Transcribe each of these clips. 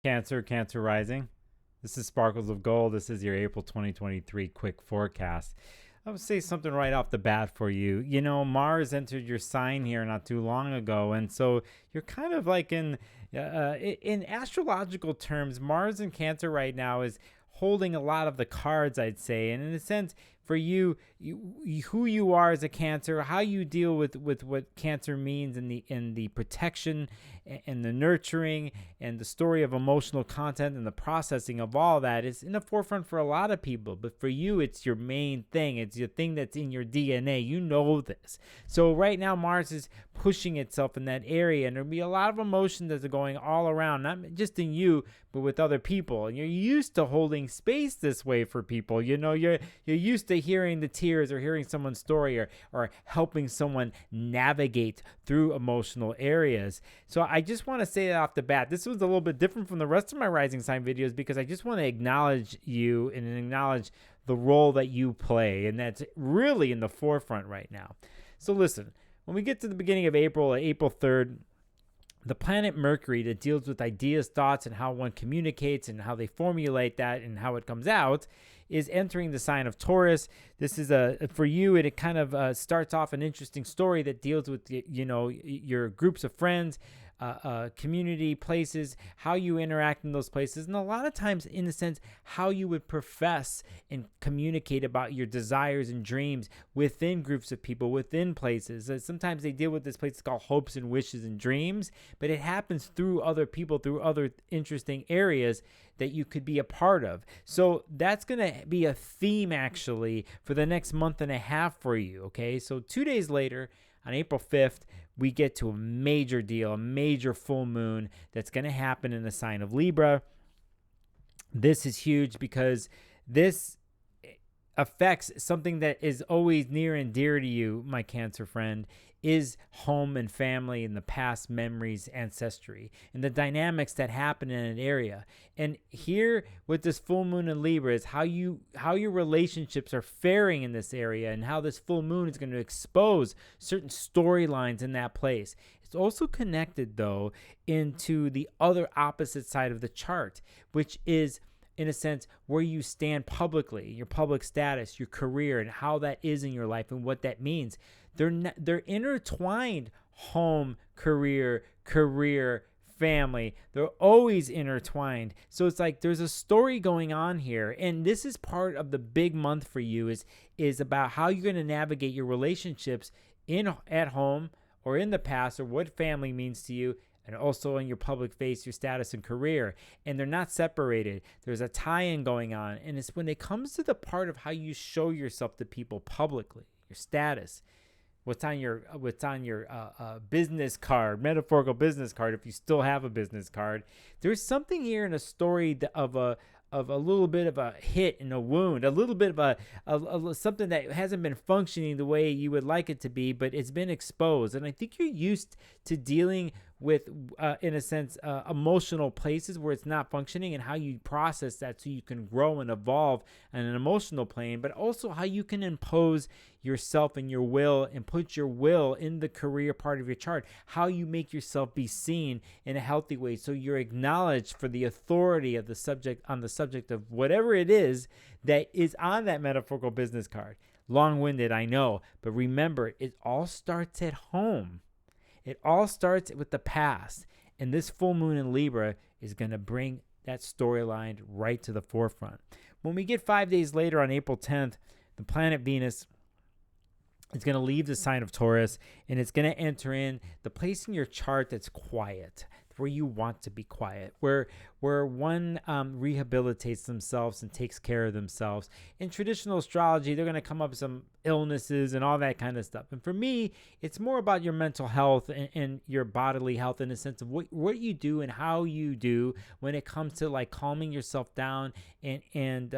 Cancer rising. This is Sparkles of Gold. This is your April 2023 quick forecast. I would say something right off the bat for you. You know, Mars entered your sign here not too long ago, and so you're kind of like in astrological terms, Mars in Cancer right now is holding a lot of the cards, I'd say, and in a sense, for who you are as a Cancer, how you deal with what Cancer means in the protection and the nurturing and the story of emotional content and the processing of all that is in the forefront for a lot of people. But for you, it's your main thing. It's your thing that's in your DNA. You know this. So right now, Mars is pushing itself in that area, and there'll be a lot of emotion that's going all around, not just in you, but with other people. And you're used to holding space this way for people. You know, you're used to hearing the tears or hearing someone's story or helping someone navigate through emotional areas. So I just want to say that off the bat. This was a little bit different from the rest of my rising sign videos because I just want to acknowledge you and acknowledge the role that you play, and that's really in the forefront right now. So listen, when we get to the beginning of April, April 3rd, the planet Mercury that deals with ideas, thoughts, and how one communicates and how they formulate that and how it comes out is entering the sign of Taurus. This is for you, it kind of starts off an interesting story that deals with, you know, your groups of friends, community, places, how you interact in those places, and a lot of times, in a sense, how you would profess and communicate about your desires and dreams within groups of people, within places. Sometimes they deal with this place called hopes and wishes and dreams, but it happens through other people, through other interesting areas that you could be a part of. So that's going to be a theme actually for the next month and a half for you, okay? So 2 days later, on April 5th, we get to a major deal, a major full moon that's going to happen in the sign of Libra. This is huge because this affects something that is always near and dear to you, my Cancer friend, is home and family and the past memories, ancestry, and the dynamics that happen in an area. And here with this full moon in Libra is how your relationships are faring in this area, and how this full moon is going to expose certain storylines in that place. It's also connected, though, into the other opposite side of the chart, which is, in a sense, where you stand publicly, your public status, your career, and how that is in your life and what that means. They're intertwined. Home, career, family. They're always intertwined. So it's like there's a story going on here, and this is part of the big month for you is about how you're going to navigate your relationships at home or in the past, or what family means to you, and also in your public face, your status and career. And they're not separated. There's a tie-in going on. And it's when it comes to the part of how you show yourself to people publicly, your status, what's on your business card, metaphorical business card, if you still have a business card. There's something here in a story of a little bit of a hit and a wound, a little bit of a something that hasn't been functioning the way you would like it to be, but it's been exposed. And I think you're used to dealing with, in a sense, emotional places where it's not functioning, and how you process that so you can grow and evolve on an emotional plane, but also how you can impose yourself and your will and put your will in the career part of your chart, how you make yourself be seen in a healthy way so you're acknowledged for the authority of the subject on the subject of whatever it is that is on that metaphorical business card. Long-winded, I know, but remember, it all starts at home. It all starts with the past, and this full moon in Libra is going to bring that storyline right to the forefront. When we get 5 days later on April 10th, the planet Venus is going to leave the sign of Taurus, and it's going to enter in the place in your chart that's quiet, where you want to be quiet, where one rehabilitates themselves and takes care of themselves. In traditional astrology, they're going to come up with some illnesses and all that kind of stuff. And for me, it's more about your mental health and your bodily health, in a sense of what you do and how you do when it comes to like calming yourself down and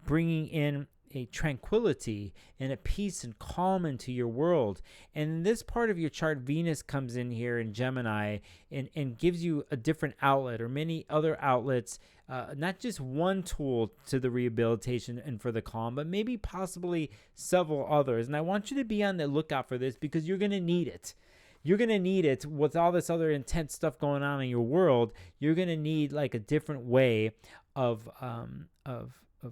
bringing in a tranquility and a peace and calm into your world. And in this part of your chart, Venus comes in here in Gemini and gives you a different outlet or many other outlets, not just one tool to the rehabilitation and for the calm, but maybe possibly several others. And I want you to be on the lookout for this because you're going to need it. you're going to need it with all this other intense stuff going on in your world. You're going to need like a different way of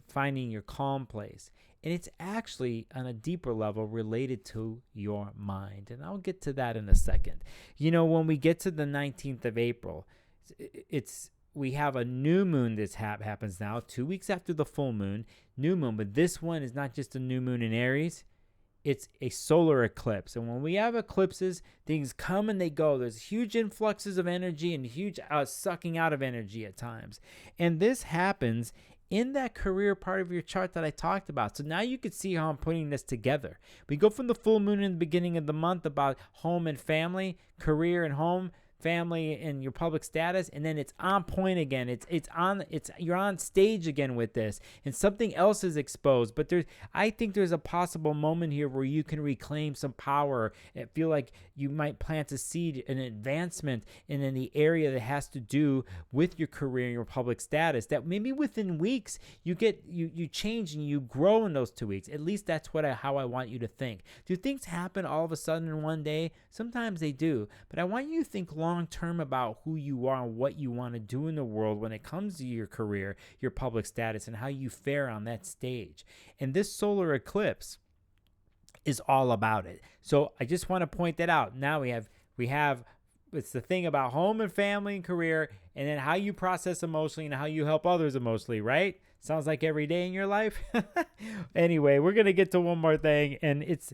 finding your calm place. And it's actually on a deeper level related to your mind. And I'll get to that in a second. When we get to the 19th of April, we have a new moon that happens now, 2 weeks after the full moon, new moon. But this one is not just a new moon in Aries. It's a solar eclipse. And when we have eclipses, things come and they go. There's huge influxes of energy and huge sucking out of energy at times. And this happens in that career part of your chart that I talked about. So now you can see how I'm putting this together. We go from the full moon in the beginning of the month about home and family, career and home, family and your public status, and then it's on point again. You're on stage again with this, and something else is exposed. But I think there's a possible moment here where you can reclaim some power and feel like you might plant a seed, an advancement in the area that has to do with your career and your public status. That maybe within weeks you change and you grow in those 2 weeks. At least that's how I want you to think. Do things happen all of a sudden in one day? Sometimes they do, but I want you to think long term about who you are and what you want to do in the world when it comes to your career, your public status, and how you fare on that stage. And this solar eclipse is all about it. So I just want to point that out. Now we have it's the thing about home and family and career, and then how you process emotionally and how you help others emotionally, right? Sounds like every day in your life. Anyway, we're going to get to one more thing, and it's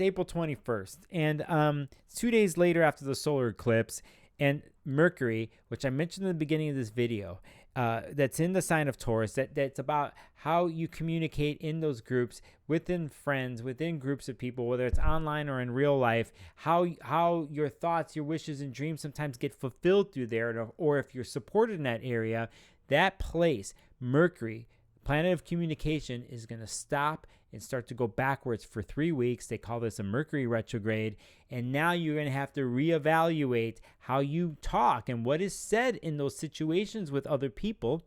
April 21st, and 2 days later after the solar eclipse, and Mercury, which I mentioned in the beginning of this video, that's in the sign of Taurus, that's about how you communicate in those groups, within friends, within groups of people, whether it's online or in real life, how your thoughts, your wishes, and dreams sometimes get fulfilled through there, or if you're supported in that area, that place, Mercury, planet of communication, is going to stop and start to go backwards for 3 weeks. They call this a Mercury retrograde. And now you're going to have to reevaluate how you talk and what is said in those situations with other people.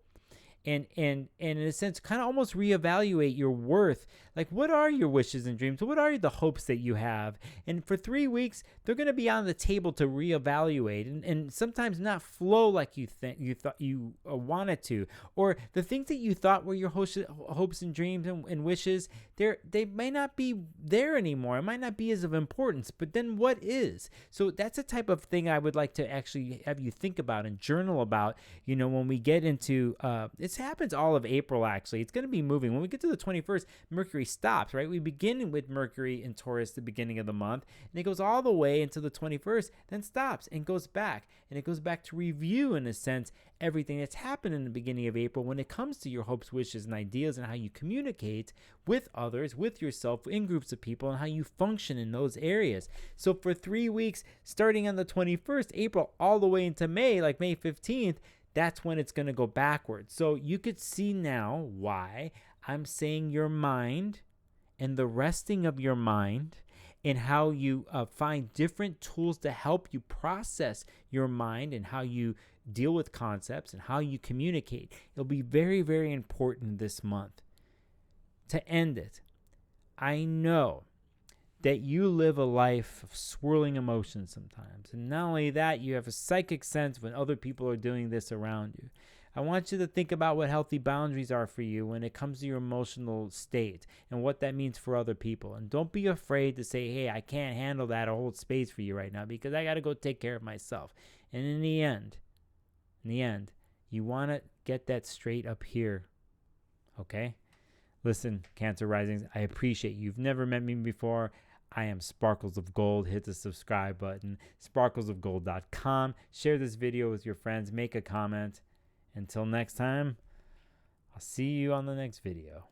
And in a sense, kind of almost reevaluate your worth. Like, what are your wishes and dreams? What are the hopes that you have? And for 3 weeks, they're going to be on the table to reevaluate, and sometimes not flow like you thought you wanted to, or the things that you thought were your hopes and dreams and wishes, they may not be there anymore. It might not be as of importance. But then what is? So that's a type of thing I would like to actually have you think about and journal about. When we get into it happens all of April. Actually, it's going to be moving. When we get to the 21st, Mercury stops, right? We begin with Mercury in Taurus the beginning of the month, and it goes all the way until the 21st, then stops and goes back. And it goes back to review, in a sense, everything that's happened in the beginning of April when it comes to your hopes, wishes, and ideas, and how you communicate with others, with yourself, in groups of people, and how you function in those areas. So for 3 weeks, starting on the 21st April all the way into May, like May 15th, that's when it's going to go backwards. So you could see now why I'm saying your mind and the resting of your mind, and how you find different tools to help you process your mind and how you deal with concepts and how you communicate. It'll be very, very important this month. To end it, I know that you live a life of swirling emotions sometimes. And not only that, you have a psychic sense when other people are doing this around you. I want you to think about what healthy boundaries are for you when it comes to your emotional state and what that means for other people. And don't be afraid to say, hey, I can't handle that or hold space for you right now because I got to go take care of myself. And in the end, you want to get that straight up here. Okay? Listen, Cancer Risings, I appreciate you. You've never met me before. I am Sparkles of Gold. Hit the subscribe button, sparklesofgold.com. Share this video with your friends. Make a comment. Until next time, I'll see you on the next video.